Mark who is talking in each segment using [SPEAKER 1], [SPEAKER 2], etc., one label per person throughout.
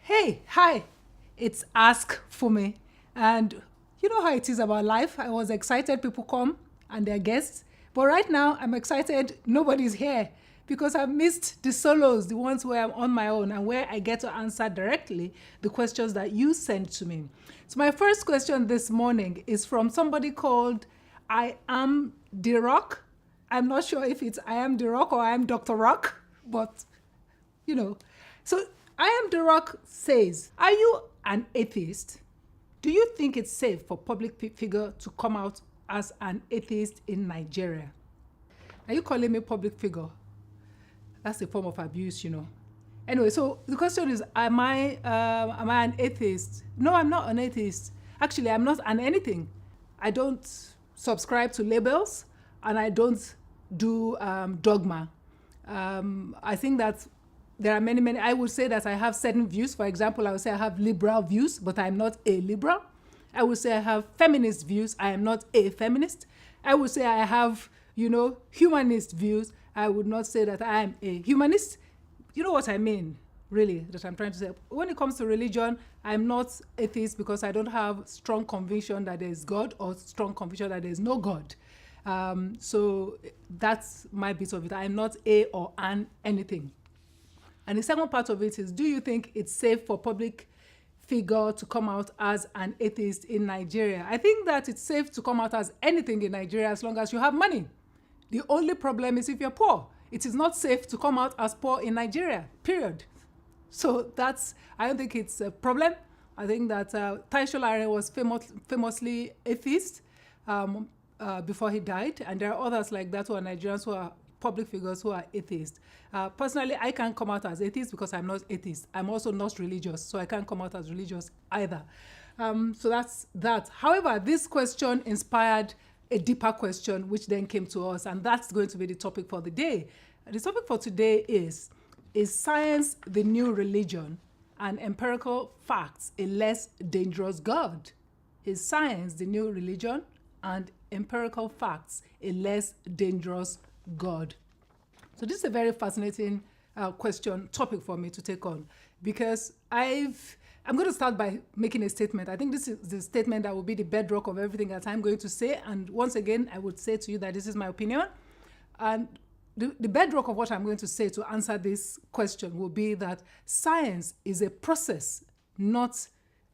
[SPEAKER 1] Hey, hi, it's Ask for Me. And you know how it is about life. I was excited people come and their guests. But right now, I'm excited nobody's here because I've missed the solos, the ones where I'm on my own and where I get to answer directly the questions that you send to me. So, my first question this morning is from somebody called I Am the Rock. I'm not sure if it's I Am the Rock or I Am Dr. Rock, but you know. So I Am the Rock says, are you an atheist? Do you think it's safe for public figure to come out as an atheist in Nigeria? Are you calling me public figure? That's a form of abuse, you know. Anyway, so the question is, am I an atheist? No, I'm not an atheist. Actually, I'm not an anything. I don't subscribe to labels and I don't do dogma. I think that there are many, I would say that I have certain views. For example, I would say I have liberal views, but I'm not a liberal. I would say I have feminist views. I am not a feminist. I would say I have, humanist views. I would not say that I am a humanist. You know what I mean, really, that I'm trying to say. When it comes to religion, I'm not atheist because I don't have strong conviction that there is God or strong conviction that there is no God. So that's my bit of it. I'm not a or an anything. And the second part of it is, do you think it's safe for public figure to come out as an atheist in Nigeria? I think that it's safe to come out as anything in Nigeria as long as you have money. The only problem is if you're poor. It is not safe to come out as poor in Nigeria, period. So I don't think it's a problem. I think that Taisho was famously atheist before he died. And there are others like that who are Nigerians who are public figures who are atheists. Personally, I can't come out as atheist because I'm not atheist. I'm also not religious, so I can't come out as religious either. So that's that. However, this question inspired a deeper question, which then came to us, and that's going to be the topic for the day. The topic for today is science the new religion and empirical facts a less dangerous God? Is science the new religion and empirical facts a less dangerous God? So this is a very fascinating topic for me to take on, because I'm going to start by making a statement. I think this is the statement that will be the bedrock of everything that I'm going to say. And once again, I would say to you that this is my opinion. And the bedrock of what I'm going to say to answer this question will be that science is a process, not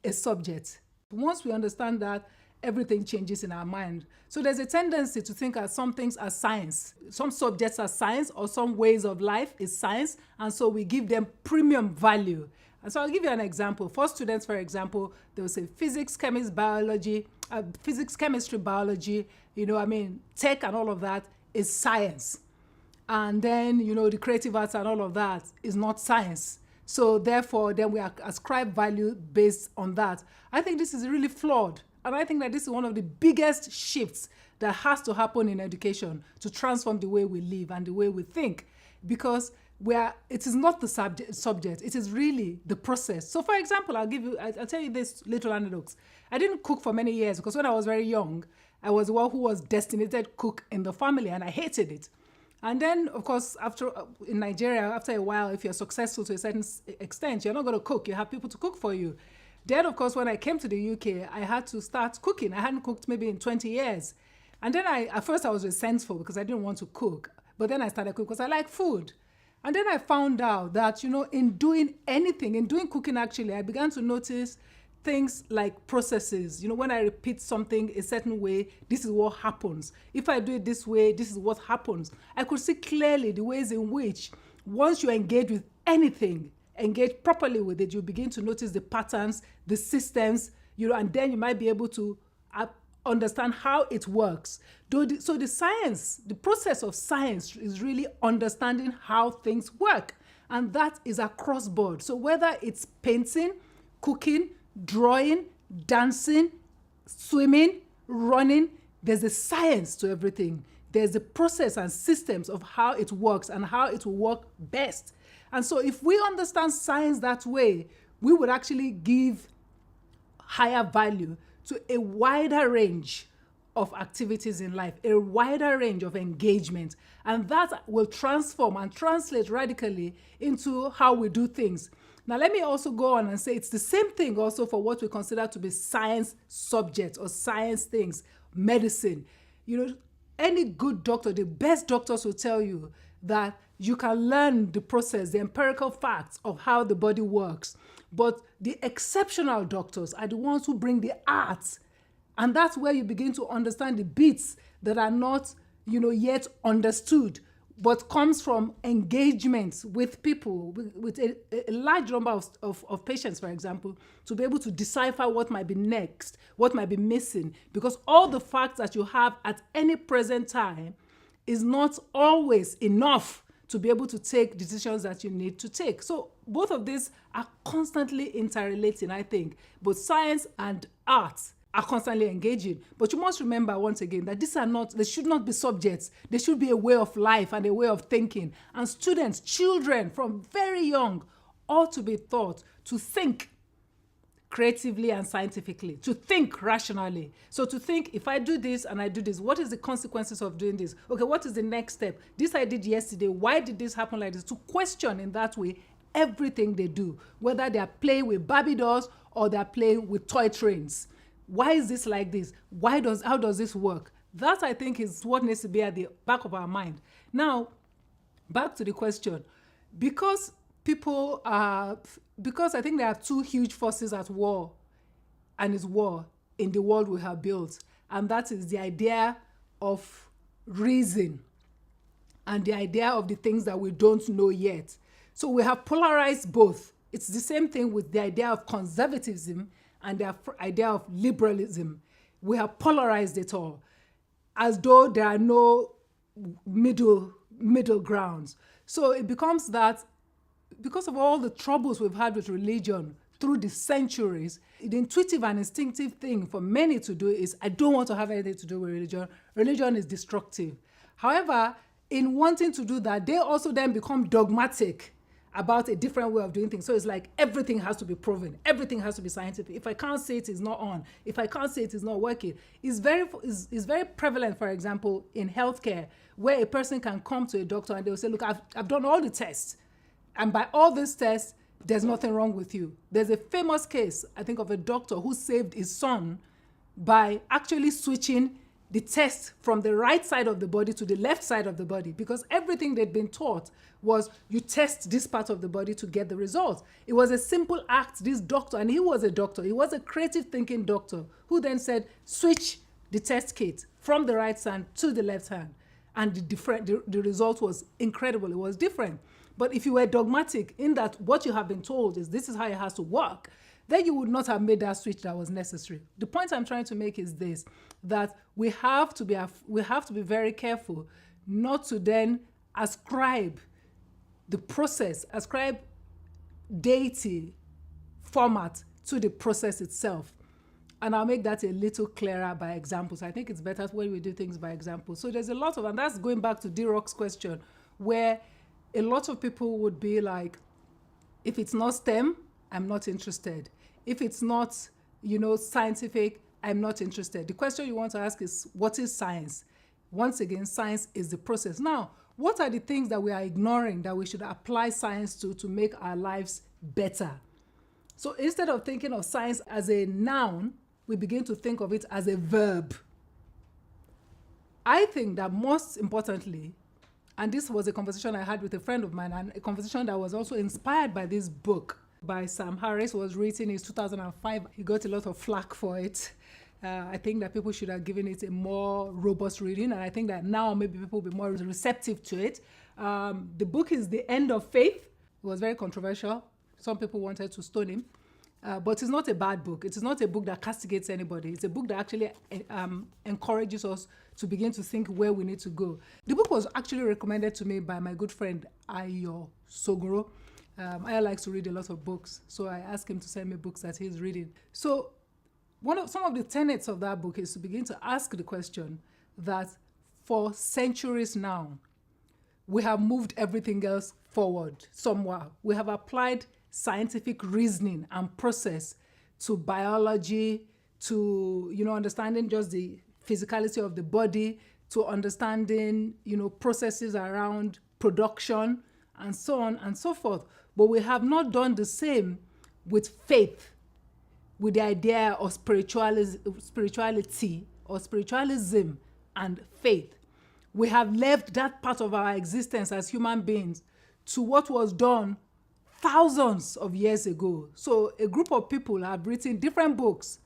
[SPEAKER 1] a subject. Once we understand that, everything changes in our mind. So there's a tendency to think of some things as science. Some subjects are science, or some ways of life is science, and so we give them premium value. And so I'll give you an example. For students, for example, they will say physics, chemistry, biology, tech and all of that is science. And then, the creative arts and all of that is not science. So therefore, then we ascribe value based on that. I think this is really flawed. And I think that this is one of the biggest shifts that has to happen in education to transform the way we live and the way we think. Because it is not the subject, it is really the process. So for example, I'll tell you this little anecdote. I didn't cook for many years because when I was very young, I was the one who was designated cook in the family and I hated it. And then, of course, in Nigeria, after a while, if you're successful to a certain extent, you're not going to cook. You have people to cook for you. Then, of course, when I came to the UK, I had to start cooking. I hadn't cooked maybe in 20 years. And then at first I was resentful because I didn't want to cook. But then I started cooking because I like food. And then I found out that, in doing cooking actually, I began to notice things like processes. When I repeat something a certain way, this is what happens. If I do it this way, this is what happens. I could see clearly the ways in which once you engage with anything, engage properly with it, you begin to notice the patterns, the systems, and then you might be able to understand how it works. So the process of science is really understanding how things work. And that is across board. So whether it's painting, cooking, drawing, dancing, swimming, running, there's a science to everything. There's a process and systems of how it works and how it will work best. And so if we understand science that way, we would actually give higher value to a wider range of activities in life, a wider range of engagement. And that will transform and translate radically into how we do things. Now, let me also go on and say it's the same thing also for what we consider to be science subjects or science things, medicine. Any good doctor, the best doctors will tell you that you can learn the process, the empirical facts of how the body works. But the exceptional doctors are the ones who bring the art. And that's where you begin to understand the bits that are not, yet understood, but comes from engagement with people, with a large number of patients, for example, to be able to decipher what might be next, what might be missing. Because all the facts that you have at any present time is not always enough to be able to take decisions that you need to take. So both of these are constantly interrelating, I think. Both science and art are constantly engaging. But you must remember once again that they should not be subjects. They should be a way of life and a way of thinking. And students, children from very young ought to be taught to think creatively and scientifically, to think rationally. So to think, if I do this and I do this, what is the consequences of doing this? Okay, what is the next step? This I did yesterday. Why did this happen like this? To question in that way everything they do, whether they are playing with Barbie dolls or they are playing with toy trains. Why is this like this? How does this work? That, I think, is what needs to be at the back of our mind. Now, back to the question. Because I think there are two huge forces at war, and it's war in the world we have built. And that is the idea of reason and the idea of the things that we don't know yet. So we have polarized both. It's the same thing with the idea of conservatism and the idea of liberalism. We have polarized it all, as though there are no middle grounds. So it becomes that because of all the troubles we've had with religion through the centuries, the intuitive and instinctive thing for many to do is, I don't want to have anything to do with religion. Religion is destructive. However, in wanting to do that, they also then become dogmatic about a different way of doing things. So it's like everything has to be proven. Everything has to be scientific. If I can't see it, it's not on. If I can't see it, it's not working. It's very prevalent, for example, in healthcare, where a person can come to a doctor and they'll say, look, I've done all the tests. And by all these tests, there's nothing wrong with you. There's a famous case, I think, of a doctor who saved his son by actually switching the test from the right side of the body to the left side of the body, because everything they'd been taught was you test this part of the body to get the results. It was a simple act. This doctor, and he was a doctor, he was a creative thinking doctor, who then said, switch the test kit from the right hand to the left hand. And the result was incredible. It was different. But if you were dogmatic in that what you have been told is this is how it has to work, then you would not have made that switch that was necessary. The point I'm trying to make is this, that we have to be very careful not to then ascribe the process, ascribe deity format to the process itself. And I'll make that a little clearer by examples. I think it's better when we do things by example. So there's a lot of, and that's going back to D-Rock's question, where a lot of people would be like, if it's not STEM, I'm not interested. If it's not, scientific, I'm not interested. The question you want to ask is, what is science? Once again, science is the process. Now, what are the things that we are ignoring that we should apply science to make our lives better? So instead of thinking of science as a noun, we begin to think of it as a verb. I think that most importantly, and this was a conversation I had with a friend of mine, and a conversation that was also inspired by this book by Sam Harris, was written in 2005. He got a lot of flack for it. I think that people should have given it a more robust reading, and I think that now maybe people will be more receptive to it. The book is The End of Faith. It was very controversial. Some people wanted to stone him. But it's not a bad book. It is not a book that castigates anybody. It's a book that actually encourages us to begin to think where we need to go. The book was actually recommended to me by my good friend Ayo Sogoro. Ayo likes to read a lot of books, so I asked him to send me books that he's reading. So some of the tenets of that book is to begin to ask the question that for centuries now, we have moved everything else forward somewhere. We have applied scientific reasoning and process to biology, to, understanding just the physicality of the body, to understanding, processes around production, and so on and so forth. But we have not done the same with faith, with the idea of spirituality or spiritualism and faith. We have left that part of our existence as human beings to what was done thousands of years ago. So a group of people have written different books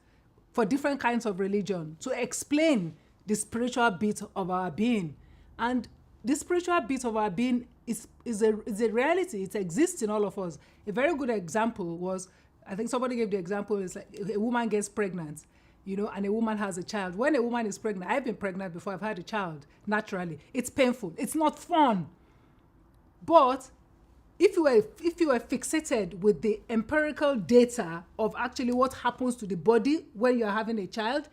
[SPEAKER 1] for different kinds of religion to explain the spiritual bit of our being. And the spiritual bit of our being is a reality. It exists in all of us. A very good example was, I think somebody gave the example, is like a woman gets pregnant, and a woman has a child. When a woman is pregnant, I've been pregnant before, I've had a child, naturally. It's painful. It's not fun. But if you were fixated with the empirical data of actually what happens to the body when you're having a child,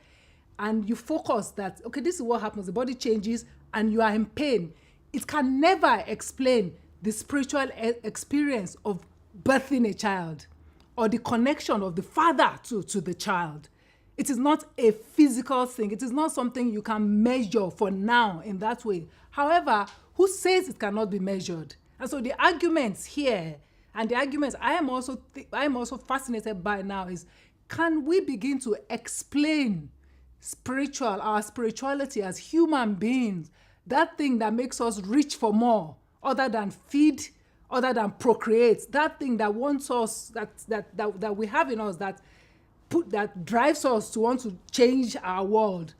[SPEAKER 1] and you focus that, okay, this is what happens, the body changes and you are in pain, it can never explain the spiritual experience of birthing a child or the connection of the father to the child. It is not a physical thing. It is not something you can measure for now in that way. However, who says it cannot be measured? And so the arguments here, and the arguments I am also fascinated by now is, can we begin to explain our spirituality as human beings, that thing that makes us reach for more, other than feed, other than procreate, that thing that wants us, that we have in us, that drives us to want to change our world.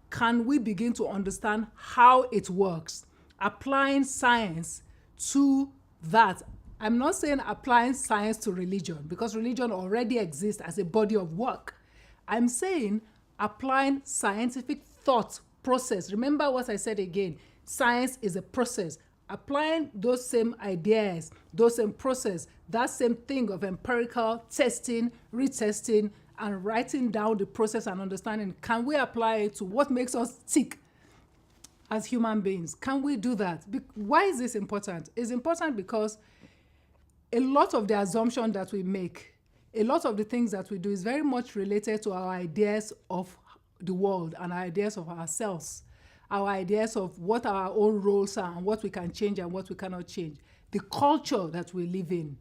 [SPEAKER 1] Can we begin to understand how it works, applying science to that? I'm not saying applying science to religion, because religion already exists as a body of work. I'm saying applying scientific thought process. Remember what I said again. Science is a process. Applying those same ideas, those same process, that same thing of empirical testing, retesting, and writing down the process and understanding. Can we apply it to what makes us tick as human beings? Can we do that? Why is this important? It's important because a lot of the assumption that we make, a lot of the things that we do is very much related to our ideas of the world and our ideas of ourselves, our ideas of what our own roles are and what we can change and what we cannot change, the culture that we live in.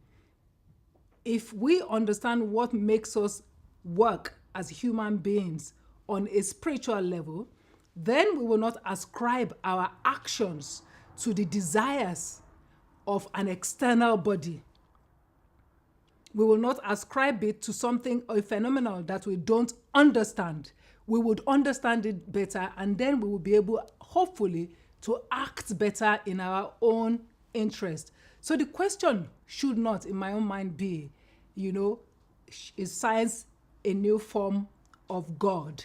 [SPEAKER 1] If we understand what makes us work as human beings on a spiritual level, then we will not ascribe our actions to the desires of an external body. We will not ascribe it to something or a phenomenon that we don't understand. We would understand it better, and then we will be able, hopefully, to act better in our own interest. So the question should not, in my own mind, be, is science a new form of God?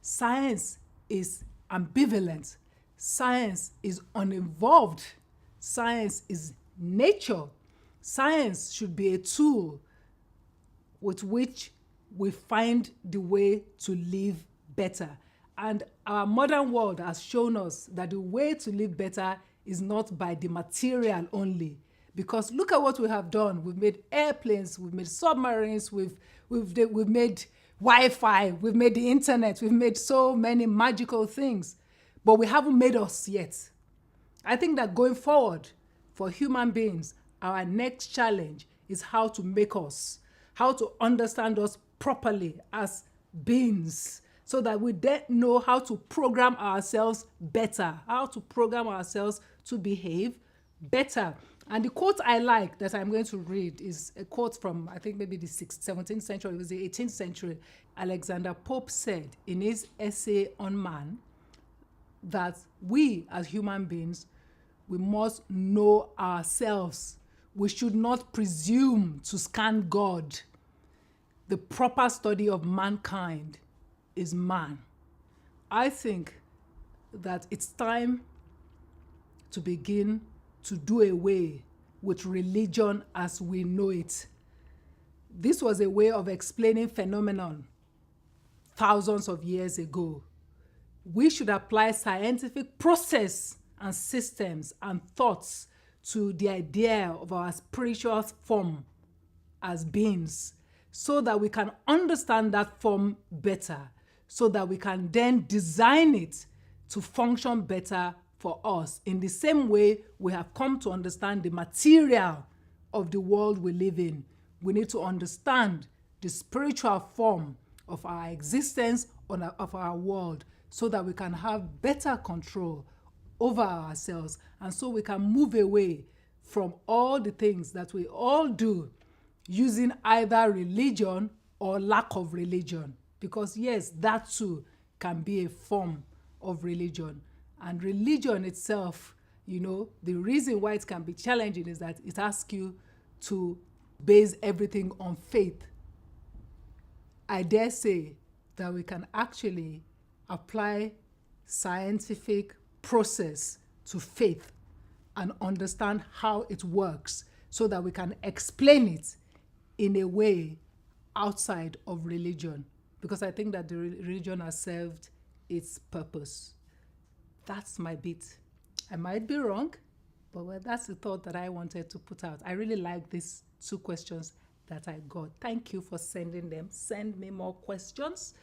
[SPEAKER 1] Science is ambivalent. Science is uninvolved. Science is nature. Science should be a tool with which we find the way to live better. And our modern world has shown us that the way to live better is not by the material only. Because look at what we have done. We've made airplanes, we've made submarines, we've made Wi-Fi, we've made the internet, we've made so many magical things, but we haven't made us yet. I think that going forward, for human beings, our next challenge is how to make us, how to understand us properly as beings, so that we then know how to program ourselves better, how to program ourselves to behave better. And the quote I like that I'm going to read is a quote from, I think maybe the 17th century, it was the 18th century. Alexander Pope said in his essay on man that we as human beings, we must know ourselves. We should not presume to scan God. The proper study of mankind is man. I think that it's time to begin to do away with religion as we know it. This was a way of explaining phenomenon thousands of years ago. We should apply scientific process and systems and thoughts to the idea of our spiritual form as beings, so that we can understand that form better, so that we can then design it to function better for us in the same way we have come to understand the material of the world we live in. We need to understand the spiritual form of our existence of our world so that we can have better control over ourselves, and so we can move away from all the things that we all do using either religion or lack of religion. Because yes, that too can be a form of religion. And religion itself, the reason why it can be challenging is that it asks you to base everything on faith. I dare say that we can actually apply scientific process to faith and understand how it works so that we can explain it in a way outside of religion, because I think that the religion has served its purpose. That's my bit. I might be wrong, but well, that's the thought that I wanted to put out. I really like these 2 questions that I got. Thank you for sending them. Send me more questions.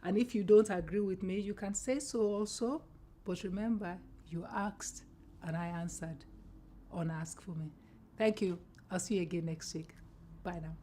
[SPEAKER 1] And if you don't agree with me, you can say so also. But remember, you asked and I answered on Ask For Me. Thank you. I'll see you again next week. Bye now.